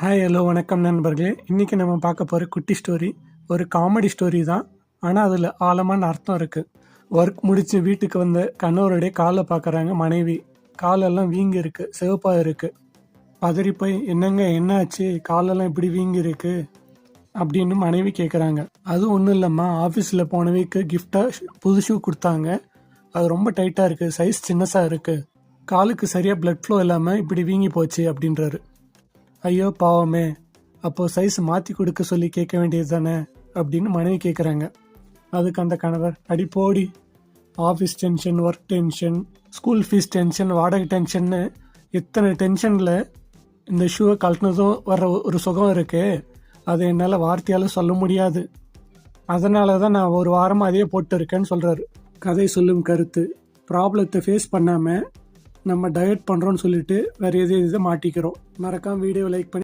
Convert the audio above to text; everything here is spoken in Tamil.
ஹாய் ஹலோ வணக்கம் நண்பர்களே. இன்றைக்கி நம்ம பார்க்க போகிற குட்டி ஸ்டோரி ஒரு காமெடி ஸ்டோரி தான். ஆனால் அதில் ஆழமான அர்த்தம் இருக்குது. ஒர்க் முடித்து வீட்டுக்கு வந்த கணவருடைய காலை பார்க்குறாங்க மனைவி. காலெல்லாம் வீங்கி இருக்குது, சிவப்பாக இருக்குது. பதறி போய் என்னங்க என்ன ஆச்சு, காலெல்லாம் இப்படி வீங்கி இருக்கு அப்படின்னு மனைவி கேட்குறாங்க. அது ஒன்றும் இல்லைம்மா, ஆஃபீஸில் போன வீக்கு கிஃப்டாக புது ஷூ கொடுத்தாங்க. அது ரொம்ப டைட்டாக இருக்குது, சைஸ் சின்னஸாக இருக்குது, காலுக்கு சரியாக பிளட் ஃப்ளோ இல்லாமல் இப்படி வீங்கி போச்சு அப்படின்றாரு. ஐயோ பாவமே, அப்போது சைஸ் மாற்றி கொடுக்க சொல்லி கேட்க வேண்டியது தானே அப்படின்னு மனைவி கேட்குறாங்க. அதுக்கு அந்த கணவர், அடி போடி, office tension, work tension, school fees tension, வாடகை டென்ஷன்னு எத்தனை டென்ஷனில் இந்த ஷூவை கழட்டினதும் வர ஒரு சுகம் இருக்கு, அதை என்னால் வார்த்தையால் சொல்ல முடியாது. அதனால தான் நான் ஒரு வாரமாக அதையே போட்டு இருக்கேன்னு சொல்கிறாரு. கதை சொல்லும் கருத்து: ப்ராப்ளத்தை ஃபேஸ் பண்ணாமல் நம்ம டயட் பண்ணுறோன்னு சொல்லிட்டு வேறு எது மாட்டிக்கிறோம். மறக்காம வீடியோ லைக் பண்ணி